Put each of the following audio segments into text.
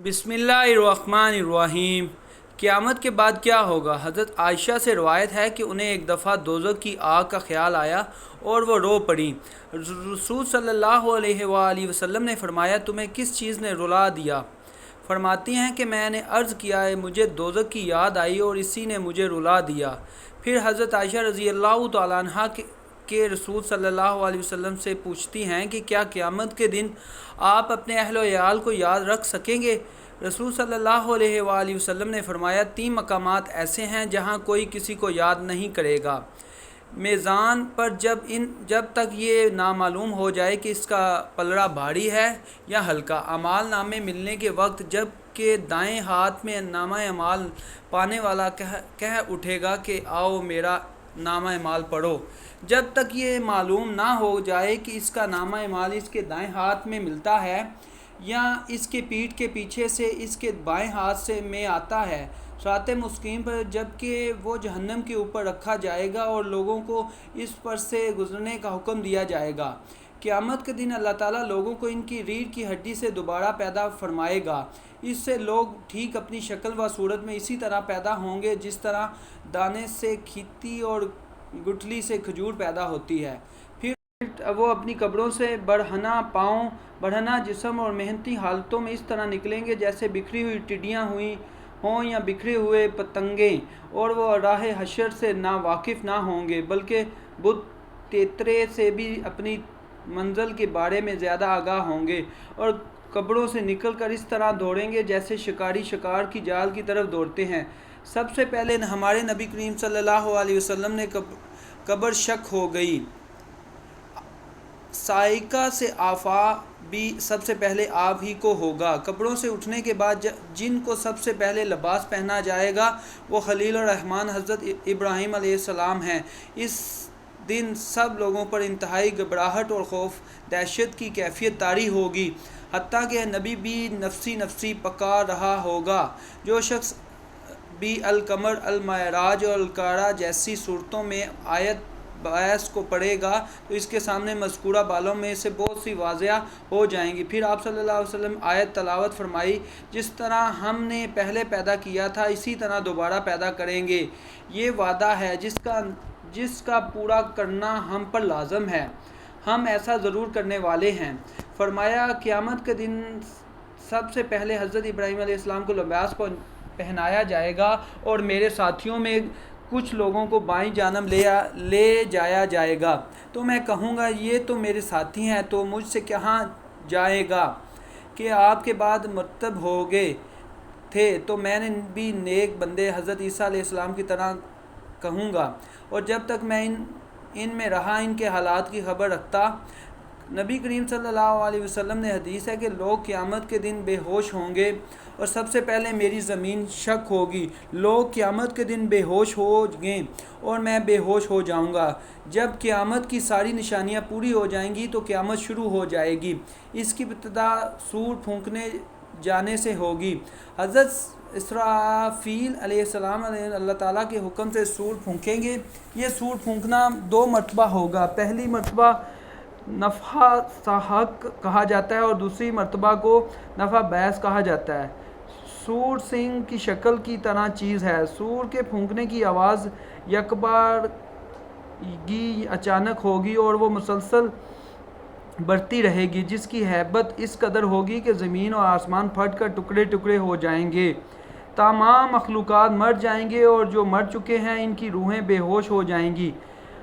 بسم اللہ الرحمن الرحیم۔ قیامت کے بعد کیا ہوگا؟ حضرت عائشہ سے روایت ہے کہ انہیں ایک دفعہ دوزخ کی آگ کا خیال آیا اور وہ رو پڑیں۔ رسول صلی اللہ علیہ وآلہ وسلم نے فرمایا، تمہیں کس چیز نے رلا دیا؟ فرماتی ہیں کہ میں نے عرض کیا ہے، مجھے دوزخ کی یاد آئی اور اسی نے مجھے رلا دیا۔ پھر حضرت عائشہ رضی اللہ تعالیٰ عنہ کے رسول صلی اللہ علیہ وسلم سے پوچھتی ہیں کہ کیا قیامت کے دن آپ اپنے اہل و عیال کو یاد رکھ سکیں گے؟ رسول صلی اللہ علیہ وآلہ وسلم نے فرمایا، 3 مقامات ایسے ہیں جہاں کوئی کسی کو یاد نہیں کرے گا۔ میزان پر جب تک یہ نامعلوم ہو جائے کہ اس کا پلڑا بھاری ہے یا ہلکا۔ اعمال نامے ملنے کے وقت جب کہ دائیں ہاتھ میں نامہ اعمال پانے والا کہہ اٹھے گا کہ آؤ میرا نامہ اعمال پڑھو۔ جب تک یہ معلوم نہ ہو جائے کہ اس کا نامہ اعمال اس کے دائیں ہاتھ میں ملتا ہے یا اس کے پیٹھ کے پیچھے سے اس کے بائیں ہاتھ سے میں آتا ہے، صراط مستقیم پر جب کہ وہ جہنم کے اوپر رکھا جائے گا اور لوگوں کو اس پر سے گزرنے کا حکم دیا جائے گا۔ قیامت کے دن اللہ تعالیٰ لوگوں کو ان کی ریڑھ کی ہڈی سے دوبارہ پیدا فرمائے گا۔ اس سے لوگ ٹھیک اپنی شکل و صورت میں اسی طرح پیدا ہوں گے جس طرح دانے سے کھیتی اور گٹھلی سے کھجور پیدا ہوتی ہے۔ پھر وہ اپنی قبروں سے برہنہ پاؤں، برہنہ جسم اور محنتی حالتوں میں اس طرح نکلیں گے جیسے بکھری ہوئی ٹڈیاں ہوئی ہوں یا بکھرے ہوئے پتنگیں، اور وہ راہ حشر سے نہ واقف نہ ہوں گے بلکہ بت تیترے سے بھی اپنی منزل کے بارے میں زیادہ آگاہ ہوں گے، اور قبروں سے نکل کر اس طرح دوڑیں گے جیسے شکاری شکار کی جال کی طرف دوڑتے ہیں۔ سب سے پہلے ہمارے نبی کریم صلی اللہ علیہ وسلم نے قبر شک ہو گئی۔ سائقہ سے آفا بھی سب سے پہلے آپ ہی کو ہوگا۔ قبروں سے اٹھنے کے بعد جن کو سب سے پہلے لباس پہنا جائے گا وہ خلیل الرحمن حضرت ابراہیم علیہ السلام ہیں۔ اس دن سب لوگوں پر انتہائی گھبراہٹ اور خوف دہشت کی کیفیت طاری ہوگی، حتیٰ کہ نبی بھی نفسی نفسی پکار رہا ہوگا۔ جو شخص بھی القمر، المعراج اور القارہ جیسی صورتوں میں آیت باعث کو پڑھے گا تو اس کے سامنے مذکورہ بالوں میں سے بہت سی واضح ہو جائیں گی۔ پھر آپ صلی اللہ علیہ وسلم آیت تلاوت فرمائی، جس طرح ہم نے پہلے پیدا کیا تھا اسی طرح دوبارہ پیدا کریں گے، یہ وعدہ ہے جس کا پورا کرنا ہم پر لازم ہے، ہم ایسا ضرور کرنے والے ہیں۔ فرمایا، قیامت کے دن سب سے پہلے حضرت ابراہیم علیہ السلام کو لباس پہنایا جائے گا اور میرے ساتھیوں میں کچھ لوگوں کو بائیں جانب لے جایا جائے گا، تو میں کہوں گا یہ تو میرے ساتھی ہیں، تو مجھ سے کہاں جائے گا کہ آپ کے بعد مرتب ہو گئے تھے، تو میں نے بھی نیک بندے حضرت عیسیٰ علیہ السلام کی طرح کہوں گا، اور جب تک میں ان میں رہا ان کے حالات کی خبر رکھتا۔ نبی کریم صلی اللہ علیہ وسلم نے حدیث ہے کہ لوگ قیامت کے دن بے ہوش ہوں گے اور سب سے پہلے میری زمین شک ہوگی۔ لوگ قیامت کے دن بے ہوش ہو گئے اور میں بے ہوش ہو جاؤں گا۔ جب قیامت کی ساری نشانیاں پوری ہو جائیں گی تو قیامت شروع ہو جائے گی۔ اس کی ابتدا سور پھونکنے جانے سے ہوگی۔ حضرت اسرافیل علیہ السلام اللہ تعالیٰ کے حکم سے سور پھونکیں گے۔ یہ سور پھونکنا 2 مرتبہ ہوگا۔ پہلی مرتبہ نفخہ صاعق کہا جاتا ہے اور دوسری مرتبہ کو نفخہ بعث کہا جاتا ہے۔ سور سنگ کی شکل کی طرح چیز ہے۔ سور کے پھونکنے کی آواز یکبارگی اچانک ہوگی اور وہ مسلسل بڑھتی رہے گی، جس کی ہیبت اس قدر ہوگی کہ زمین اور آسمان پھٹ کر ٹکڑے ٹکڑے ہو جائیں گے۔ تمام مخلوقات مر جائیں گے اور جو مر چکے ہیں ان کی روحیں بے ہوش ہو جائیں گی،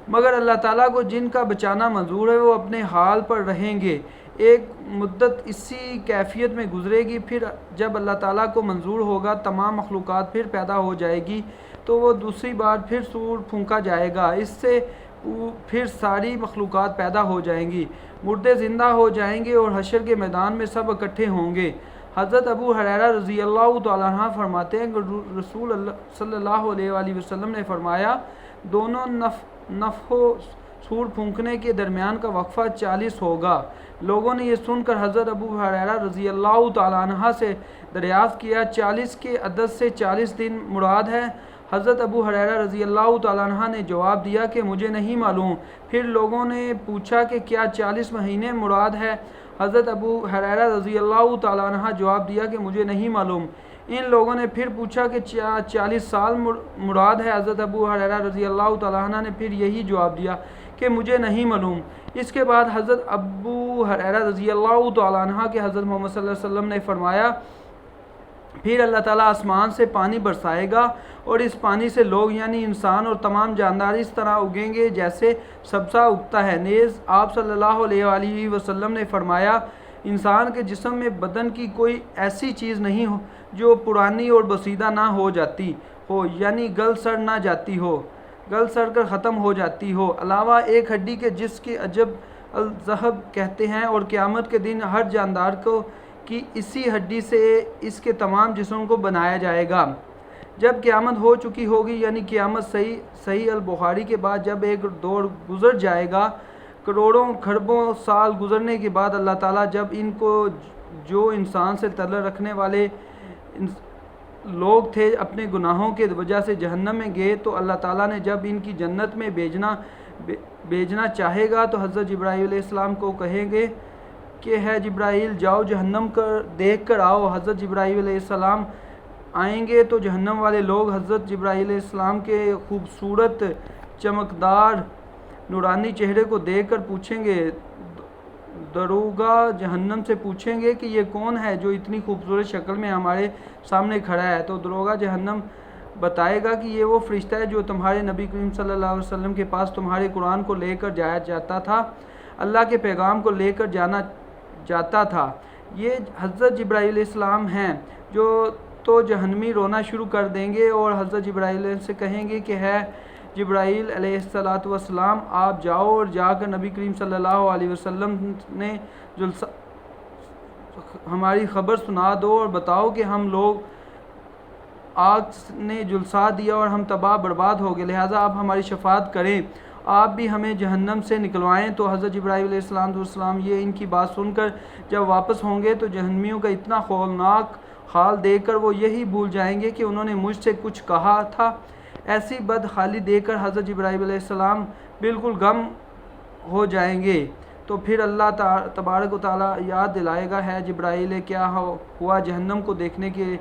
مگر اللہ تعالیٰ کو جن کا بچانا منظور ہے وہ اپنے حال پر رہیں گے۔ ایک مدت اسی کیفیت میں گزرے گی، پھر جب اللہ تعالیٰ کو منظور ہوگا تمام مخلوقات پھر پیدا ہو جائے گی، تو وہ دوسری بار پھر سور پھونکا جائے گا، اس سے پھر ساری مخلوقات پیدا ہو جائیں گی، مردے زندہ ہو جائیں گے اور حشر کے میدان میں سب اکٹھے ہوں گے۔ حضرت ابو ہریرہ رضی اللہ تعالیٰ عنہ فرماتے ہیں کہ رسول اللہ صلی اللہ علیہ وآلہ وسلم نے فرمایا، دونوں نفخ و سور پھونکنے کے درمیان کا وقفہ 40 ہوگا۔ لوگوں نے یہ سن کر حضرت ابو ہریرہ رضی اللہ تعالیٰ عنہ سے دریافت کیا، 40 کے عدد سے 40 دن مراد ہے؟ حضرت ابو ہریرہ رضی اللہ تعالیٰ عنہ نے جواب دیا کہ مجھے نہیں معلوم۔ پھر لوگوں نے پوچھا کہ کیا 40 مہینے مراد ہے؟ حضرت ابو ہریرہ رضی اللہ تعالیٰ عنہ جواب دیا کہ مجھے نہیں معلوم۔ ان لوگوں نے پھر پوچھا کہ 40 سال مراد ہے؟ حضرت ابو ہریرہ رضی اللہ تعالیٰ عنہ نے پھر یہی جواب دیا کہ مجھے نہیں معلوم۔ اس کے بعد حضرت ابو ہریرہ رضی اللہ تعالیٰ عنہ کہ حضرت محمد صلی اللہ علیہ وسلم نے فرمایا، پھر اللہ تعالیٰ آسمان سے پانی برسائے گا اور اس پانی سے لوگ یعنی انسان اور تمام جاندار اس طرح اگیں گے جیسے سبزہ اگتا ہے۔ نیز آپ صلی اللہ علیہ وآلہ وسلم نے فرمایا، انسان کے جسم میں بدن کی کوئی ایسی چیز نہیں ہو جو پرانی اور بسیدہ نہ ہو جاتی ہو، یعنی گل سڑ نہ جاتی ہو، گل سڑ کر ختم ہو جاتی ہو، علاوہ ایک ہڈی کے جس کی عجب الذہب کہتے ہیں، اور قیامت کے دن ہر جاندار کو کی اسی ہڈی سے اس کے تمام جسم کو بنایا جائے گا۔ جب قیامت ہو چکی ہوگی، یعنی قیامت صحیح البخاری کے بعد جب ایک دور گزر جائے گا، کروڑوں کھربوں سال گزرنے کے بعد اللہ تعالیٰ جب ان کو جو انسان سے تعلق رکھنے والے لوگ تھے اپنے گناہوں کے وجہ سے جہنم میں گئے، تو اللہ تعالیٰ نے جب ان کی جنت میں بھیجنا چاہے گا تو حضرت جبرائیل علیہ السلام کو کہیں گے کہ ہے جبرائیل جاؤ جہنم دیکھ کر آؤ۔ حضرت جبرائیل علیہ السلام آئیں گے تو جہنم والے لوگ حضرت جبرائیل علیہ السلام کے خوبصورت چمکدار نورانی چہرے کو دیکھ کر پوچھیں گے، دروگا جہنم سے پوچھیں گے کہ یہ کون ہے جو اتنی خوبصورت شکل میں ہمارے سامنے کھڑا ہے؟ تو دروگا جہنم بتائے گا کہ یہ وہ فرشتہ ہے جو تمہارے نبی کریم صلی اللہ علیہ وسلم کے پاس تمہارے قرآن کو لے کر جایا جاتا تھا، اللہ کے پیغام کو لے کر جاتا تھا۔ یہ حضرت جبرائیل علیہ السلام ہیں جو تو جہنمی رونا شروع کر دیں گے اور حضرت جبرائیل سے کہیں گے کہ ہے جبرائیل علیہ السلام آپ جاؤ اور جا کر نبی کریم صلی اللہ علیہ وسلم نے ہماری خبر سنا دو اور بتاؤ کہ ہم لوگ آگ نے جلسا دیا اور ہم تباہ برباد ہو گئے، لہٰذا آپ ہماری شفاعت کریں، آپ بھی ہمیں جہنم سے نکلوائیں۔ تو حضرت جبرائیل علیہ السلام یہ ان کی بات سن کر جب واپس ہوں گے تو جہنمیوں کا اتنا ہولناک حال دیکھ کر وہ یہی بھول جائیں گے کہ انہوں نے مجھ سے کچھ کہا تھا۔ ایسی بدحالی دیکھ کر حضرت جبرائیل علیہ السلام بالکل غم ہو جائیں گے۔ تو پھر اللہ تبارک و تعالیٰ یاد دلائے گا، ہے جبرائیل کیا ہوا جہنم کو دیکھنے کے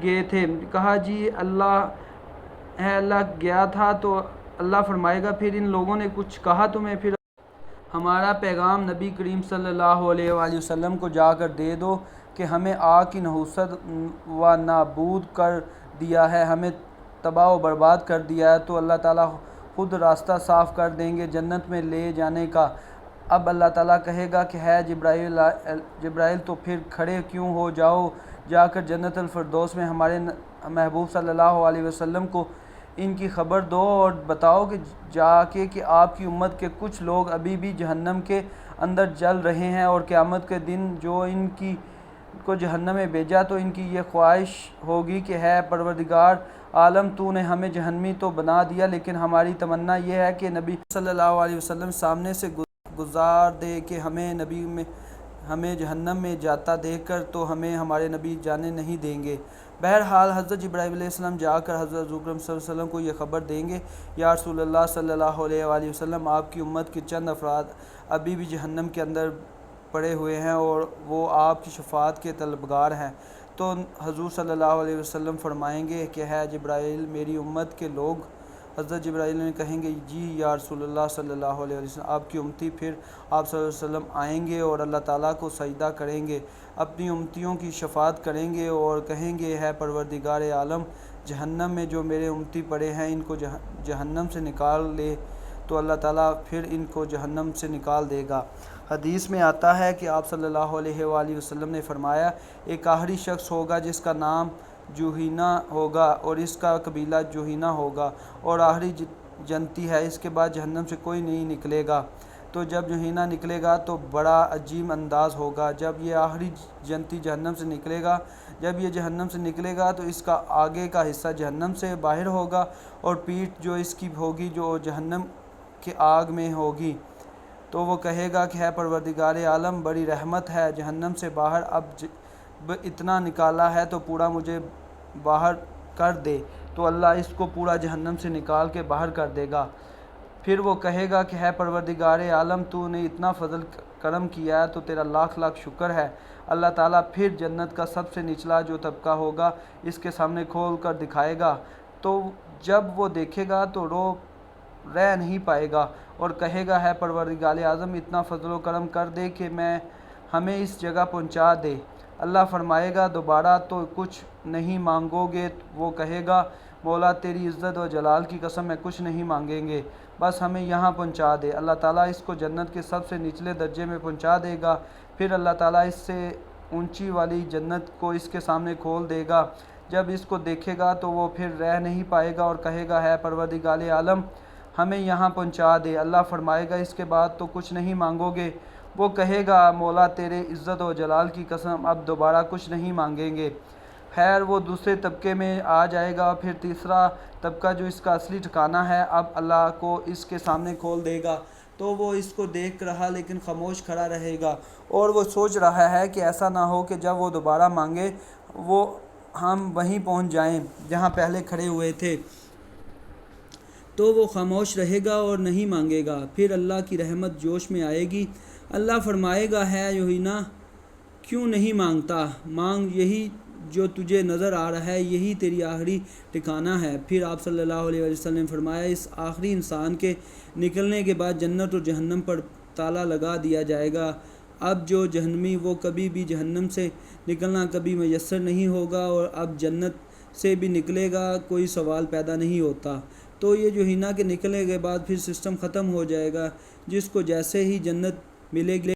گئے تھے؟ کہا جی اللہ گیا تھا۔ تو اللہ فرمائے گا پھر ان لوگوں نے کچھ کہا تمہیں؟ پھر ہمارا پیغام نبی کریم صلی اللہ علیہ وآلہ وسلم کو جا کر دے دو کہ ہمیں آگ کی نحوست و نابود کر دیا ہے، ہمیں تباہ و برباد کر دیا ہے۔ تو اللہ تعالیٰ خود راستہ صاف کر دیں گے جنت میں لے جانے کا۔ اب اللہ تعالیٰ کہے گا کہ ہے جبرائیل تو پھر کھڑے کیوں ہو، جاؤ جا کر جنت الفردوس میں ہمارے محبوب صلی اللہ علیہ وسلم کو ان کی خبر دو اور بتاؤ کہ جا کے کہ آپ کی امت کے کچھ لوگ ابھی بھی جہنم کے اندر جل رہے ہیں، اور قیامت کے دن جو ان کو جہنم میں بھیجا تو ان کی یہ خواہش ہوگی کہ ہے پروردگار عالم تو نے ہمیں جہنمی تو بنا دیا، لیکن ہماری تمنا یہ ہے کہ نبی صلی اللہ علیہ وسلم سامنے سے گزار دے کہ ہمیں جہنم میں جاتا دیکھ کر تو ہمیں ہمارے نبی جانے نہیں دیں گے۔ بہرحال حضرت جبرائیل علیہ السلام جا کر حضرت حضور اکرم صلی اللہ علیہ وسلم کو یہ خبر دیں گے، یا رسول اللہ صلی اللہ علیہ وآلہ وسلم آپ کی امت کے چند افراد ابھی بھی جہنم کے اندر پڑے ہوئے ہیں اور وہ آپ کی شفاعت کے طلبگار ہیں۔ تو حضور صلی اللہ علیہ وسلم فرمائیں گے کہ ہے جبرائیل میری امت کے لوگ، حضرت جبرائیل نے کہیں گے جی یا رسول اللہ صلی اللہ علیہ وسلم آپ کی امتی، پھر آپ صلی اللہ علیہ وسلم آئیں گے اور اللہ تعالیٰ کو سجدہ کریں گے، اپنی امتیوں کی شفاعت کریں گے اور کہیں گے ہے پروردگار عالم جہنم میں جو میرے امتی پڑے ہیں ان کو جہنم سے نکال لے، تو اللہ تعالیٰ پھر ان کو جہنم سے نکال دے گا۔ حدیث میں آتا ہے کہ آپ صلی اللہ علیہ وآلہ وسلم نے فرمایا، ایک آخری شخص ہوگا جس کا نام جوہینہ ہوگا اور اس کا قبیلہ جوہینہ ہوگا اور آخری جنتی ہے، اس کے بعد جہنم سے کوئی نہیں نکلے گا۔ تو جب جوہینہ نکلے گا تو بڑا عجیب انداز ہوگا، جب یہ آخری جنتی جہنم سے نکلے گا، جب یہ جہنم سے نکلے گا تو اس کا آگے کا حصہ جہنم سے باہر ہوگا اور پیٹھ جو اس کی ہوگی جو جہنم کے آگ میں ہوگی، تو وہ کہے گا کہ ہے پروردگار عالم بڑی رحمت ہے جہنم سے باہر، اب اتنا نکالا ہے تو پورا مجھے باہر کر دے، تو اللہ اس کو پورا جہنم سے نکال کے باہر کر دے گا۔ پھر وہ کہے گا کہ ہے پروردگار عالم تو نے اتنا فضل کرم کیا ہے تو تیرا لاکھ لاکھ شکر ہے۔ اللہ تعالیٰ پھر جنت کا سب سے نچلا جو طبقہ ہوگا اس کے سامنے کھول کر دکھائے گا، تو جب وہ دیکھے گا تو رہ نہیں پائے گا اور کہے گا ہے پروردگار اعظم اتنا فضل و کرم کر دے کہ ہمیں اس جگہ پہنچا دے۔ اللہ فرمائے گا دوبارہ تو کچھ نہیں مانگو گے؟ وہ کہے گا مولا تیری عزت و جلال کی قسم میں کچھ نہیں مانگیں گے، بس ہمیں یہاں پہنچا دے۔ اللہ تعالیٰ اس کو جنت کے سب سے نچلے درجے میں پہنچا دے گا، پھر اللہ تعالیٰ اس سے اونچی والی جنت کو اس کے سامنے کھول دے گا۔ جب اس کو دیکھے گا تو وہ پھر رہ نہیں پائے گا اور کہے گا ہے پروردگار عالم ہمیں یہاں پہنچا دے۔ اللہ فرمائے گا اس کے بعد تو کچھ نہیں مانگو گے؟ وہ کہے گا مولا تیرے عزت و جلال کی قسم اب دوبارہ کچھ نہیں مانگیں گے۔ خیر وہ دوسرے طبقے میں آ جائے گا، پھر تیسرا طبقہ جو اس کا اصلی ٹھکانہ ہے اب اللہ کو اس کے سامنے کھول دے گا، تو وہ اس کو دیکھ رہا لیکن خاموش کھڑا رہے گا اور وہ سوچ رہا ہے کہ ایسا نہ ہو کہ جب وہ دوبارہ مانگے ہم وہیں پہنچ جائیں جہاں پہلے کھڑے ہوئے تھے، تو وہ خاموش رہے گا اور نہیں مانگے گا۔ پھر اللہ کی رحمت جوش میں آئے گی، اللہ فرمائے گا ہے یوحنا کیوں نہیں مانگتا؟ مانگ، یہی جو تجھے نظر آ رہا ہے یہی تیری آخری ٹھکانہ ہے۔ پھر آپ صلی اللہ علیہ وسلم فرمایا اس آخری انسان کے نکلنے کے بعد جنت اور جہنم پر تالا لگا دیا جائے گا۔ اب جو جہنمی وہ کبھی بھی جہنم سے نکلنا کبھی میسر نہیں ہوگا، اور اب جنت سے بھی نکلے گا کوئی سوال پیدا نہیں ہوتا۔ تو یہ جو ہینا کے نکلنے کے بعد پھر سسٹم ختم ہو جائے گا، جس کو جیسے ہی جنت ملے گی